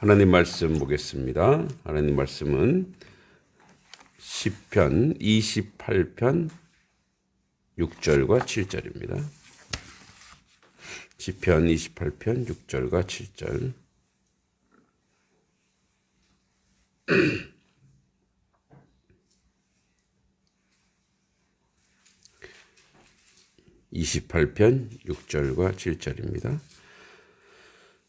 하나님 말씀 보겠습니다. 하나님 말씀은 시편 28편 6절과 7절입니다. 시편 28편 6절과 7절. (28편) 6절과 7절입니다.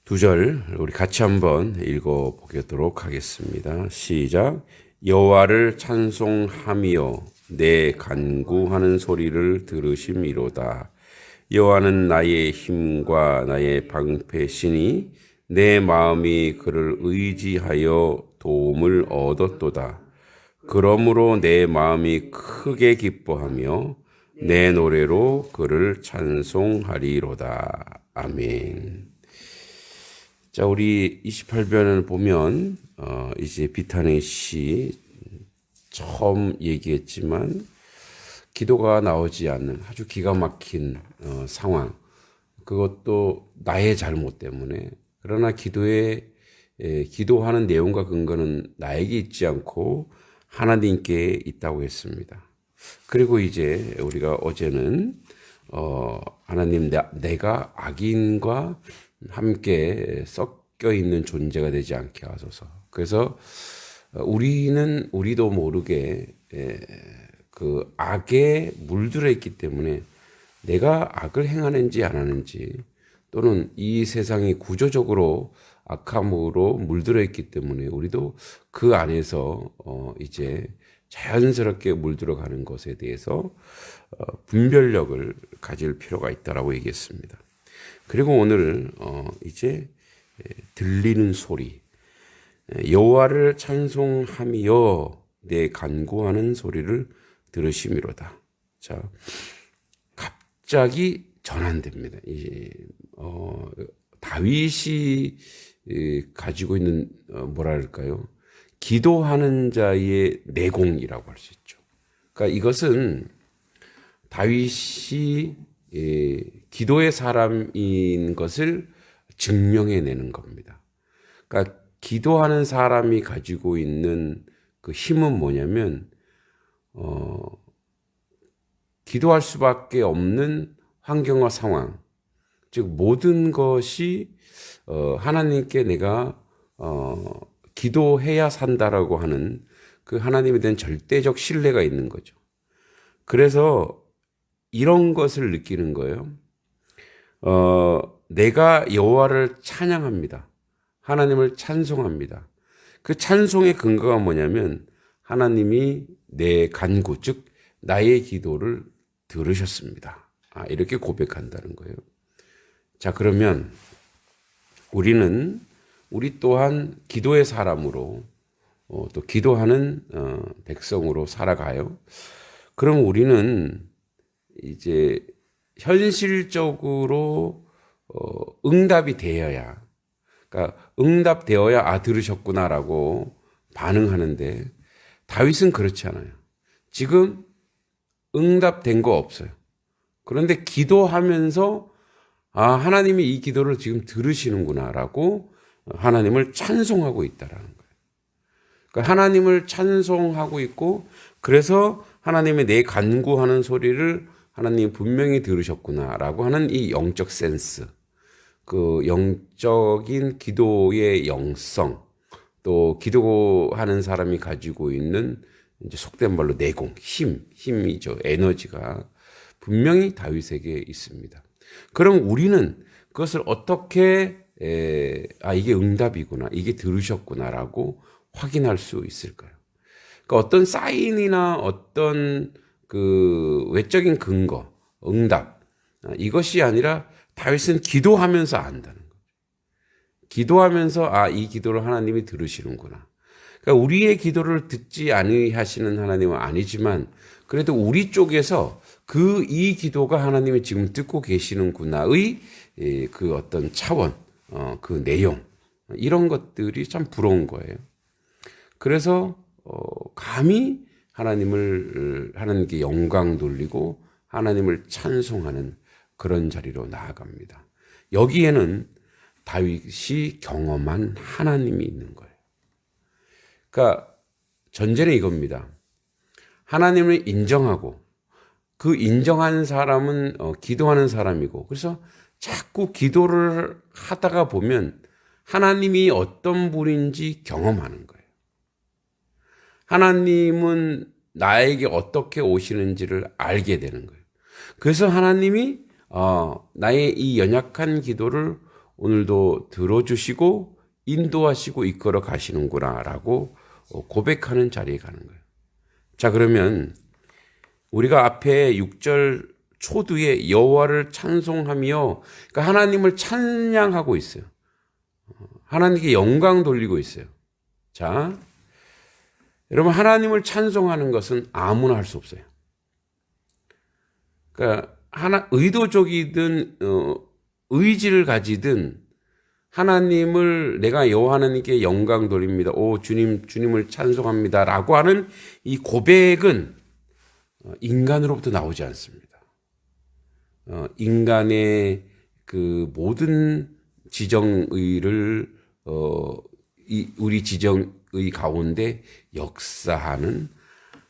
두 절 우리 같이 한번 읽어보도록 하겠습니다. 시작. 여호와를 찬송하며 내 간구하는 소리를 들으심이로다. 여호와는 나의 힘과 나의 방패시니 내 마음이 그를 의지하여 도움을 얻었도다. 그러므로 내 마음이 크게 기뻐하며 내 노래로 그를 찬송하리로다. 아멘. 자, 우리 28편을 보면 이제 비탄의 시 처음 얘기했지만 기도가 나오지 않는 아주 기가 막힌 상황, 그것도 나의 잘못 때문에. 그러나 기도하는 내용과 근거는 나에게 있지 않고 하나님께 있다고 했습니다. 그리고 이제 우리가 어제는 하나님, 내가 악인과 함께 섞여 있는 존재가 되지 않게 하소서. 그래서 우리도 모르게 그 악에 물들어 있기 때문에 내가 악을 행하는지 안 하는지, 또는 이 세상이 구조적으로 악함으로 물들어 있기 때문에 우리도 그 안에서 이제 자연스럽게 물들어 가는 것에 대해서 분별력을 가질 필요가 있다라고 얘기했습니다. 그리고 오늘 이제 들리는 소리, 여호와를 찬송하며 내 간구하는 소리를 들으심이로다. 자, 갑자기 전환됩니다. 다윗이 가지고 있는 뭐랄까요? 기도하는 자의 내공이라고 할 수 있죠. 그러니까 이것은 다윗이 기도의 사람인 것을 증명해내는 겁니다. 그러니까 기도하는 사람이 가지고 있는 그 힘은 뭐냐면 기도할 수밖에 없는 환경과 상황, 즉 모든 것이 하나님께 내가 기도해야 산다라고 하는 그 하나님에 대한 절대적 신뢰가 있는 거죠. 그래서 이런 것을 느끼는 거예요. 내가 여호와를 찬양합니다. 하나님을 찬송합니다. 그 찬송의 근거가 뭐냐면 하나님이 내 간구, 즉 나의 기도를 들으셨습니다. 이렇게 고백한다는 거예요. 자, 그러면 우리 또한 기도의 사람으로 또 기도하는 백성으로 살아가요. 그럼 우리는 이제 현실적으로 응답이 되어야, 그러니까 응답되어야 들으셨구나라고 반응하는데, 다윗은 그렇지 않아요. 지금 응답된 거 없어요. 그런데 기도하면서 하나님이 이 기도를 지금 들으시는구나라고 하나님을 찬송하고 있다라는 거예요. 그러니까 하나님을 찬송하고 있고, 그래서 하나님의 내 간구하는 소리를 하나님 분명히 들으셨구나라고 하는 이 영적 센스, 그 영적인 기도의 영성, 또 기도하는 사람이 가지고 있는 이제 속된 말로 내공, 힘이죠. 에너지가 분명히 다윗에게 있습니다. 그럼 우리는 그것을 어떻게 이게 응답이구나, 이게 들으셨구나라고 확인할 수 있을까요? 그러니까 어떤 사인이나 어떤 그 외적인 근거, 응답, 이것이 아니라 다윗은 기도하면서 안다는 거죠. 기도하면서 이 기도를 하나님이 들으시는구나. 그러니까 우리의 기도를 듣지 아니하시는 하나님은 아니지만, 그래도 우리 쪽에서 이 기도가 하나님이 지금 듣고 계시는구나의 그 어떤 차원, 그 내용, 이런 것들이 참 부러운 거예요. 그래서 감히 하나님께 영광 돌리고 하나님을 찬송하는 그런 자리로 나아갑니다. 여기에는 다윗이 경험한 하나님이 있는 거예요. 그러니까 전제는 이겁니다. 하나님을 인정하고 그 인정하는 사람은 기도하는 사람이고, 그래서 자꾸 기도를 하다가 보면 하나님이 어떤 분인지 경험하는 거예요. 하나님은 나에게 어떻게 오시는지를 알게 되는 거예요. 그래서 하나님이 나의 이 연약한 기도를 오늘도 들어주시고 인도하시고 이끌어 가시는구나라고 고백하는 자리에 가는 거예요. 자, 그러면 우리가 앞에 6절 초두에 여호와를 찬송하며, 그러니까 하나님을 찬양하고 있어요. 하나님께 영광 돌리고 있어요. 자, 여러분, 하나님을 찬송하는 것은 아무나 할 수 없어요. 그러니까 의도적이든 의지를 가지든 하나님을 내가 여호와 하나님께 영광 돌립니다. 오 주님을 찬송합니다라고 하는 이 고백은 인간으로부터 나오지 않습니다. 인간의 그 모든 지정의를 우리 지정의 가운데 역사하는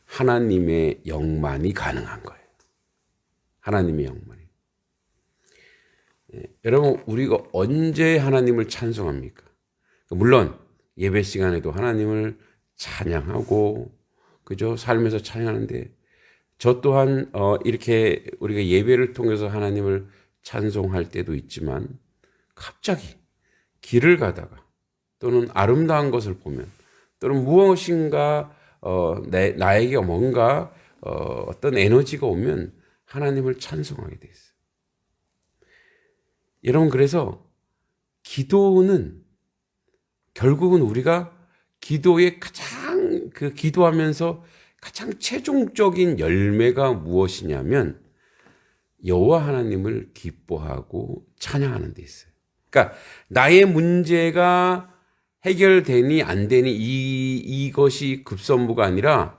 하나님의 영만이 가능한 거예요. 하나님의 영만이. 여러분, 우리가 언제 하나님을 찬송합니까? 물론 예배 시간에도 하나님을 찬양하고, 그죠? 삶에서 찬양하는데, 저 또한 이렇게 우리가 예배를 통해서 하나님을 찬송할 때도 있지만, 갑자기 길을 가다가 또는 아름다운 것을 보면, 또는 무엇인가 나에게 뭔가 어떤 에너지가 오면 하나님을 찬송하게 돼 있어요. 여러분, 그래서 기도는 결국은 우리가 기도의 가장 기도하면서 가장 최종적인 열매가 무엇이냐면 여호와 하나님을 기뻐하고 찬양하는 데 있어요. 그러니까 나의 문제가 해결되니 안 되니 이것이 급선무가 아니라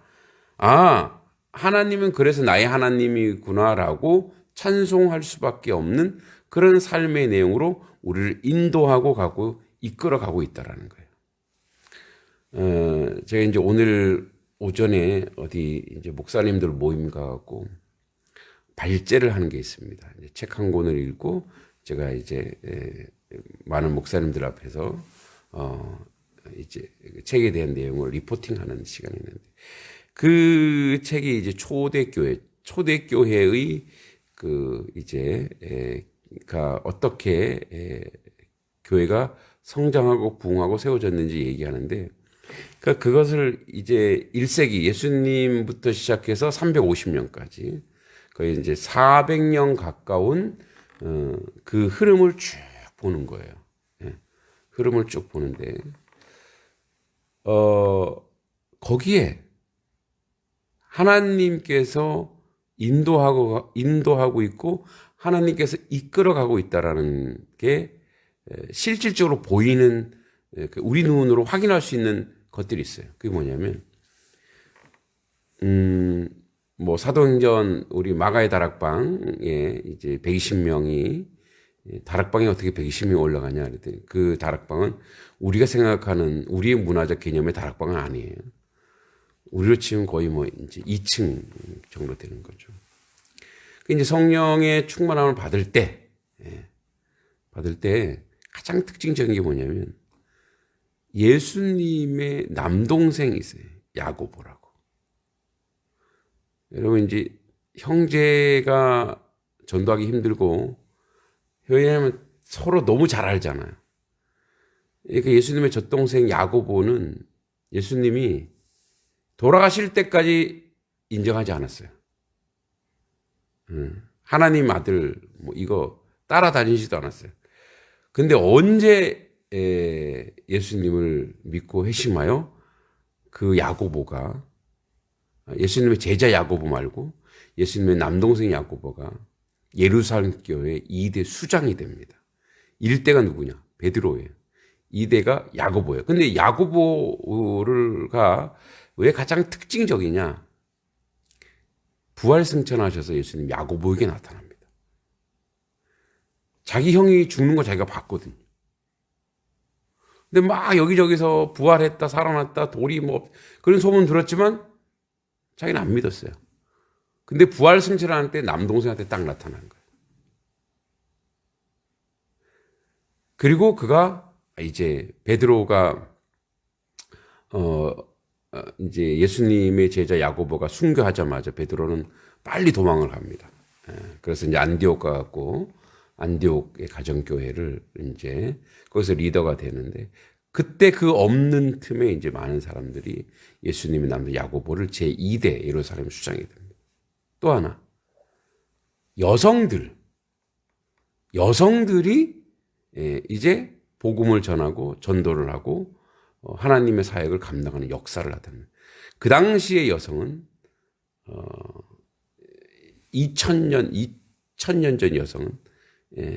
하나님은 그래서 나의 하나님이구나라고 찬송할 수밖에 없는 그런 삶의 내용으로 우리를 인도하고 가고 이끌어 가고 있다라는 거예요. 제가 이제 오늘 오전에 어디 이제 목사님들 모임 가고 발제를 하는 게 있습니다. 책 한 권을 읽고 제가 이제 많은 목사님들 앞에서 이제 책에 대한 내용을 리포팅하는 시간이 있는데, 그 책이 이제 초대교회의 어떻게 교회가 성장하고 부흥하고 세워졌는지 얘기하는데, 그것을 이제 1세기 예수님부터 시작해서 350년까지 거의 이제 400년 가까운 그 흐름을 쭉 보는 거예요. 흐름을 쭉 보는데, 거기에 하나님께서 인도하고 있고 하나님께서 이끌어가고 있다라는 게 실질적으로 보이는, 우리 눈으로 확인할 수 있는 것들이 있어요. 그게 뭐냐면, 사도행전 우리 마가의 다락방에 이제 120명이 다락방에 어떻게 120명이 올라가냐 그랬더니, 그 다락방은 우리가 생각하는 우리의 문화적 개념의 다락방은 아니에요. 우리로 치면 거의 이제 2층 정도 되는 거죠. 이제 성령의 충만함을 받을 때 가장 특징적인 게 뭐냐면 예수님의 남동생이 있어요. 야고보라고. 여러분, 이제 형제가 전도하기 힘들고, 왜냐하면 서로 너무 잘 알잖아요. 그러니까 예수님의 젖동생 야고보는 예수님이 돌아가실 때까지 인정하지 않았어요. 하나님 아들 이거 따라다니지도 않았어요. 근데 언제 예수님을 믿고 회심하여 그 야고보가, 예수님의 제자 야고보 말고 예수님의 남동생 야고보가 예루살렘 교회 2대 수장이 됩니다. 1대가 누구냐? 베드로예요. 2대가 야고보예요. 근데 야고보가 왜 가장 특징적이냐? 부활 승천하셔서 예수님 야고보에게 나타납니다. 자기 형이 죽는 거 자기가 봤거든요. 근데 막 여기저기서 부활했다, 살아났다, 돌이 뭐 그런 소문 들었지만 자기는 안 믿었어요. 근데 부활 승천을 하는 때 남동생한테 딱 나타난 거예요. 그리고 그가 이제 베드로가 이제 예수님의 제자 야고보가 순교하자마자 베드로는 빨리 도망을 갑니다. 그래서 이제 안디옥 가갖고 안디옥의 가정교회를 이제 거기서 리더가 되는데 그때 그 없는 틈에 이제 많은 사람들이 예수님의 남자 야고보를 제2대 예루살렘 수장이 됩니다. 또 하나 여성들이 이제 복음을 전하고 전도를 하고 하나님의 사역을 감당하는 역사를 나타냅니다. 그 당시의 여성은 2000년 전 여성은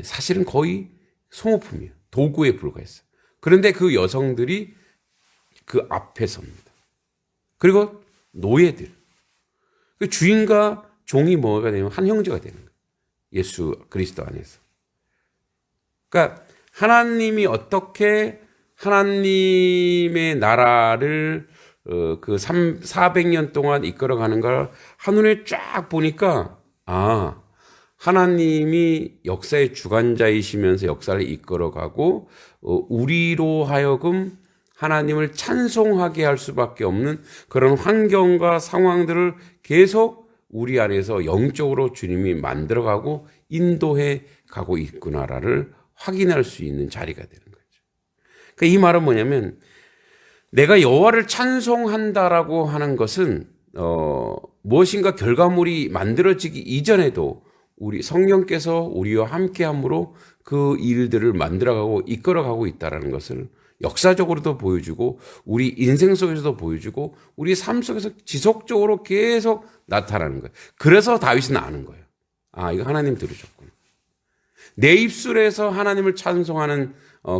사실은 거의 소모품이에요. 도구에 불과했어요. 그런데 그 여성들이 그 앞에 섭니다. 그리고 노예들. 그 주인과 종이 뭐가 되면 한 형제가 되는 거예요. 예수 그리스도 안에서. 그러니까 하나님이 어떻게 하나님의 나라를 그 400년 동안 이끌어가는 걸 한눈에 쫙 보니까 하나님이 역사의 주관자이시면서 역사를 이끌어가고 우리로 하여금 하나님을 찬송하게 할 수밖에 없는 그런 환경과 상황들을 계속 우리 안에서 영적으로 주님이 만들어가고 인도해 가고 있구나를 확인할 수 있는 자리가 되는 거죠. 그러니까 이 말은 뭐냐면 내가 여호와를 찬송한다라고 하는 것은 무엇인가 결과물이 만들어지기 이전에도 우리 성령께서 우리와 함께함으로 그 일들을 만들어가고 이끌어가고 있다는 것을 역사적으로도 보여주고 우리 인생 속에서도 보여주고 우리 삶 속에서 지속적으로 계속 나타나는 거예요. 그래서 다윗은 아는 거예요. 이거 하나님 들으셨구나. 내 입술에서 하나님을 찬송하는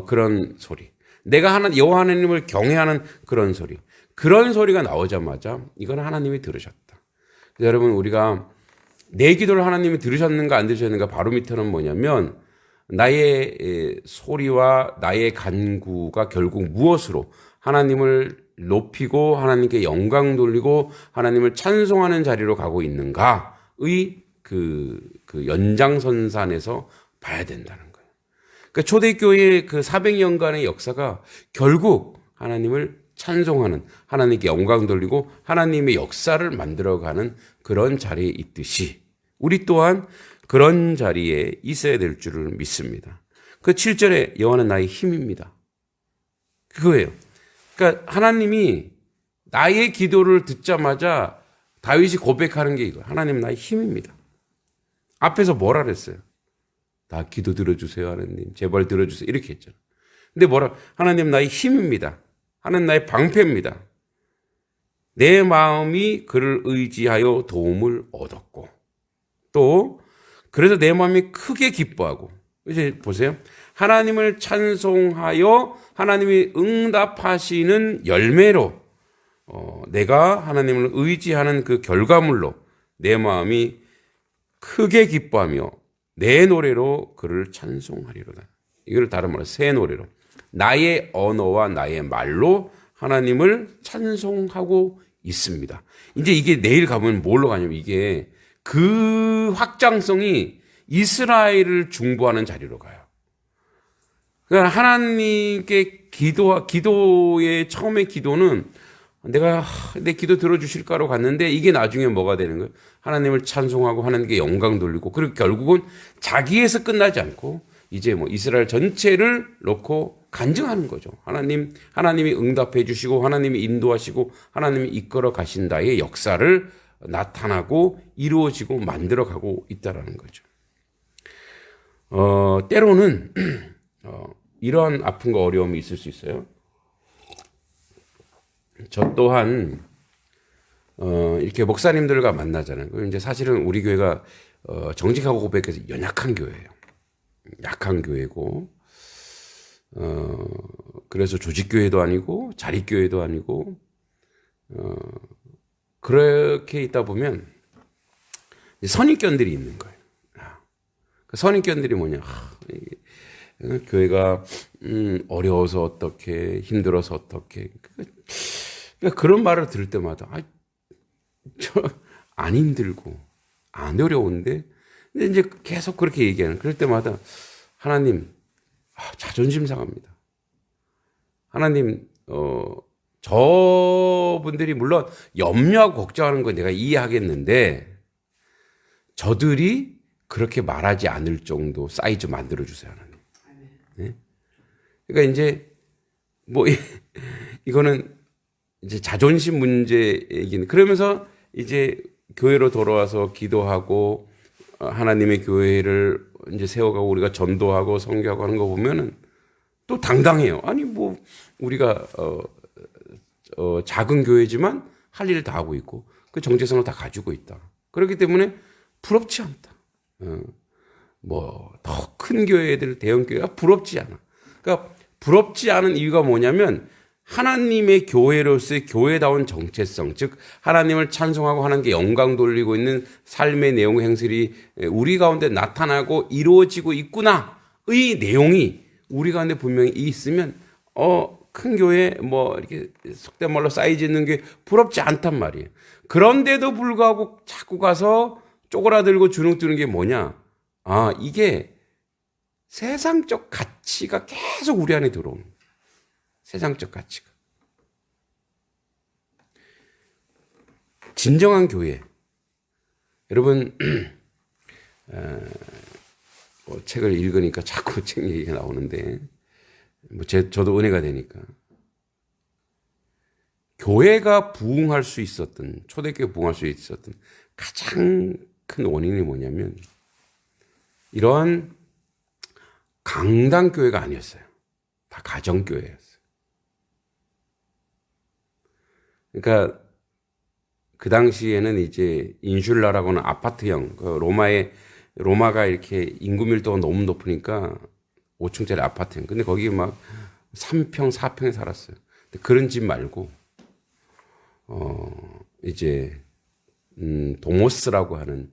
그런 소리, 내가 여호와 하나님을 경외하는 그런 소리, 그런 소리가 나오자마자 이건 하나님이 들으셨다. 여러분 우리가 내 기도를 하나님이 들으셨는가 안 들으셨는가 바로 밑에는 뭐냐면 나의 소리와 나의 간구가 결국 무엇으로 하나님을 높이고 하나님께 영광 돌리고 하나님을 찬송하는 자리로 가고 있는가의 그 연장선상에서 봐야 된다는 거예요. 그러니까 초대교회의 그 400년간의 역사가 결국 하나님을 찬송하는, 하나님께 영광 돌리고 하나님의 역사를 만들어가는 그런 자리에 있듯이 우리 또한 그런 자리에 있어야 될 줄을 믿습니다. 그 7절에 여호와는 나의 힘입니다. 그거예요. 그러니까 하나님이 나의 기도를 듣자마자 다윗이 고백하는 게 이거예요. 하나님 나의 힘입니다. 앞에서 뭐라 그랬어요? 나 기도 들어주세요 하나님. 제발 들어주세요. 이렇게 했잖아. 근데 하나님 나의 힘입니다. 하나님 나의 방패입니다. 내 마음이 그를 의지하여 도움을 얻었고 또 그래서 내 마음이 크게 기뻐하고 이제 보세요. 하나님을 찬송하여 하나님이 응답하시는 열매로 내가 하나님을 의지하는 그 결과물로 내 마음이 크게 기뻐하며 내 노래로 그를 찬송하리로다. 이걸 다른 말로 새 노래로 나의 언어와 나의 말로 하나님을 찬송하고 있습니다. 이제 이게 내일 가면 뭘로 가냐면 이게 그 확장성이 이스라엘을 중보하는 자리로 가요. 그러니까 하나님께 기도의 처음의 기도는 내가 내 기도 들어주실까로 갔는데 이게 나중에 뭐가 되는 거예요? 하나님을 찬송하고 하나님께 영광 돌리고 그리고 결국은 자기에서 끝나지 않고 이제 이스라엘 전체를 놓고 간증하는 거죠. 하나님이 응답해 주시고 하나님이 인도하시고 하나님이 이끌어 가신다의 역사를 나타나고 이루어지고 만들어가고 있다라는 거죠. 때로는 이러한 아픔과 어려움이 있을 수 있어요. 저 또한 이렇게 목사님들과 만나잖아요. 이제 사실은 우리 교회가 정직하고 고백해서 연약한 교회예요. 약한 교회고 그래서 조직교회도 아니고 자립교회도 아니고 그렇게 있다 보면 선입견들이 있는 거예요. 그 선입견들이 뭐냐? 교회가 어려워서 어떻게, 힘들어서 어떻게. 그러니까 그런 말을 들을 때마다 저 안 힘들고 안 어려운데, 근데 이제 계속 그렇게 얘기하는, 그럴 때마다 하나님, 자존심 상합니다. 하나님, 저분들이 물론 염려하고 걱정하는 건 내가 이해하겠는데, 저들이 그렇게 말하지 않을 정도 사이즈 만들어 주세요, 하나님. 네? 그러니까 이제 뭐 이거는 이제 자존심 문제이긴, 그러면서 이제 교회로 돌아와서 기도하고 하나님의 교회를 이제 세워가고 우리가 전도하고 선교하고 하는 거 보면은 또 당당해요. 아니 뭐 우리가 작은 교회지만 할 일을 다 하고 있고 그 정체성을 다 가지고 있다. 그렇기 때문에 부럽지 않다. 뭐 더 큰 교회들, 대형 교회가 부럽지 않아. 그러니까 부럽지 않은 이유가 뭐냐면 하나님의 교회로서의 교회다운 정체성, 즉 하나님을 찬송하고 하나님께 영광 돌리고 있는 삶의 내용, 행실이 우리 가운데 나타나고 이루어지고 있구나의 내용이 우리 가운데 분명히 있으면 큰 교회 뭐 이렇게 속된 말로 사이즈 있는 게 부럽지 않단 말이에요. 그런데도 불구하고 자꾸 가서 쪼그라들고 주눅 드는 게 뭐냐? 이게 세상적 가치가 계속 우리 안에 들어오는 거예요. 세상적 가치가. 진정한 교회. 여러분, 뭐 책을 읽으니까 자꾸 책 얘기가 나오는데, 뭐 저도 은혜가 되니까. 교회가 부흥할 수 있었던, 초대교회 부흥할 수 있었던 가장 큰 원인이 뭐냐면, 이러한 강당교회가 아니었어요. 다 가정교회였어요. 그러니까 그 당시에는 이제 인슐라라고 하는 아파트형, 로마가 이렇게 인구 밀도가 너무 높으니까 5층짜리 아파트형. 근데 거기 막 3평, 4평에 살았어요. 근데 그런 집 말고, 이제, 도모스라고 하는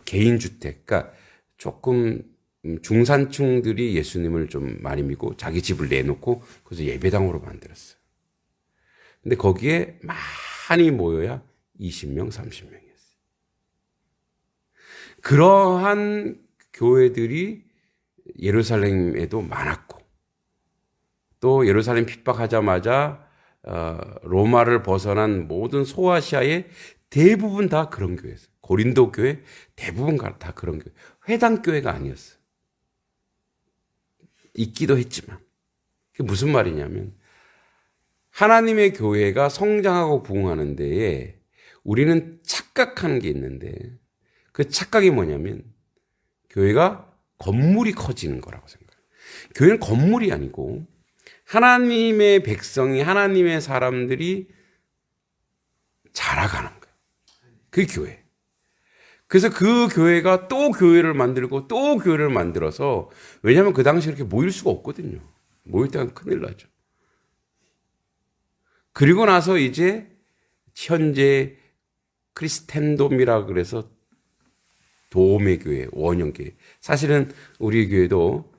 개인주택. 그러니까 조금 중산층들이 예수님을 좀 많이 믿고 자기 집을 내놓고 그래서 예배당으로 만들었어요. 근데 거기에 많이 모여야 20명, 30명이었어요. 그러한 교회들이 예루살렘에도 많았고, 또 예루살렘 핍박하자마자 로마를 벗어난 모든 소아시아의 대부분 다 그런 교회였어요. 고린도 교회 대부분 다 그런 교회. 회당 교회가 아니었어요. 있기도 했지만. 그게 무슨 말이냐면 하나님의 교회가 성장하고 부흥하는 데에 우리는 착각하는 게 있는데, 그 착각이 뭐냐면 교회가 건물이 커지는 거라고 생각해요. 교회는 건물이 아니고 하나님의 백성이, 하나님의 사람들이 자라가는 거예요. 그게 교회. 그래서 그 교회가 또 교회를 만들고 또 교회를 만들어서, 왜냐하면 그 당시에 이렇게 모일 수가 없거든요. 모일 때는 큰일 나죠. 그리고 나서 이제 현재 크리스텐돔이라 그래서 도움의 교회, 원형교회. 사실은 우리 교회도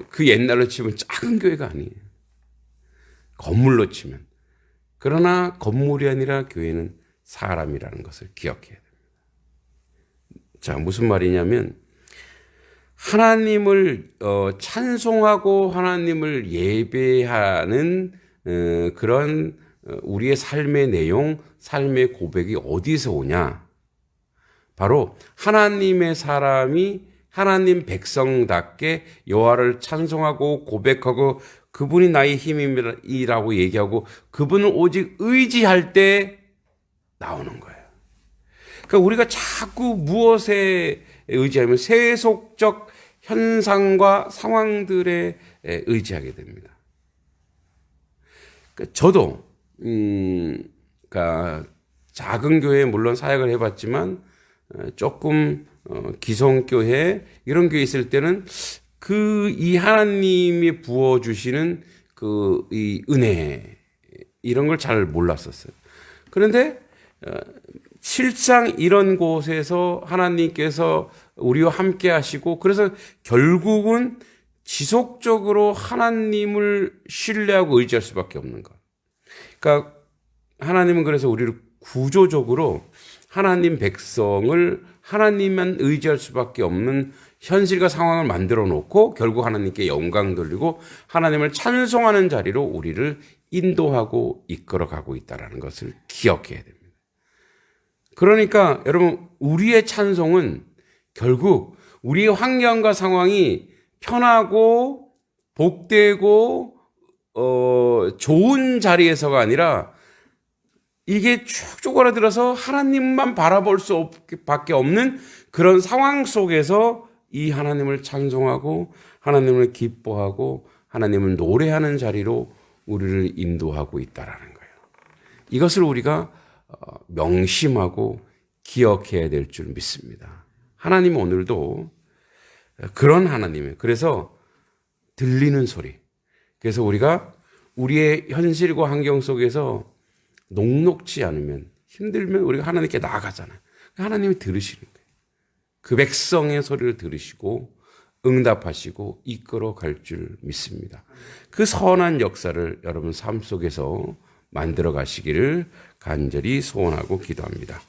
그 옛날로 치면 작은 교회가 아니에요. 건물로 치면. 그러나 건물이 아니라 교회는 사람이라는 것을 기억해야 됩니다. 자, 무슨 말이냐면 하나님을 찬송하고 하나님을 예배하는 그런 우리의 삶의 내용, 삶의 고백이 어디서 오냐? 바로 하나님의 사람이 하나님 백성답게 여호와를 찬송하고 고백하고 그분이 나의 힘이라고 얘기하고 그분을 오직 의지할 때 나오는 거예요. 그러니까 우리가 자꾸 무엇에 의지하면 세속적 현상과 상황들에 의지하게 됩니다. 그러니까 저도 그러니까 작은 교회에 물론 사역을 해봤지만 조금 기성교회 이런 교회 있을 때는 이 하나님이 부어주시는 이 은혜 이런 걸 잘 몰랐었어요. 그런데 실상 이런 곳에서 하나님께서 우리와 함께 하시고, 그래서 결국은 지속적으로 하나님을 신뢰하고 의지할 수밖에 없는 것. 그러니까 하나님은 그래서 우리를 구조적으로 하나님 백성을 하나님만 의지할 수밖에 없는 현실과 상황을 만들어 놓고 결국 하나님께 영광 돌리고 하나님을 찬송하는 자리로 우리를 인도하고 이끌어가고 있다는 것을 기억해야 됩니다. 그러니까 여러분, 우리의 찬송은 결국 우리의 환경과 상황이 편하고 복되고 좋은 자리에서가 아니라 이게 쭉 쪼그라들어서 하나님만 바라볼 수밖에 없는 그런 상황 속에서 이 하나님을 찬송하고 하나님을 기뻐하고 하나님을 노래하는 자리로 우리를 인도하고 있다라는 거예요. 이것을 우리가 명심하고 기억해야 될 줄 믿습니다. 하나님은 오늘도 그런 하나님이에요. 그래서 들리는 소리. 그래서 우리가 우리의 현실과 환경 속에서 녹록지 않으면, 힘들면 우리가 하나님께 나아가잖아요. 하나님이 들으시는 거예요. 그 백성의 소리를 들으시고 응답하시고 이끌어 갈 줄 믿습니다. 그 선한 역사를 여러분 삶 속에서 만들어 가시기를 간절히 소원하고 기도합니다.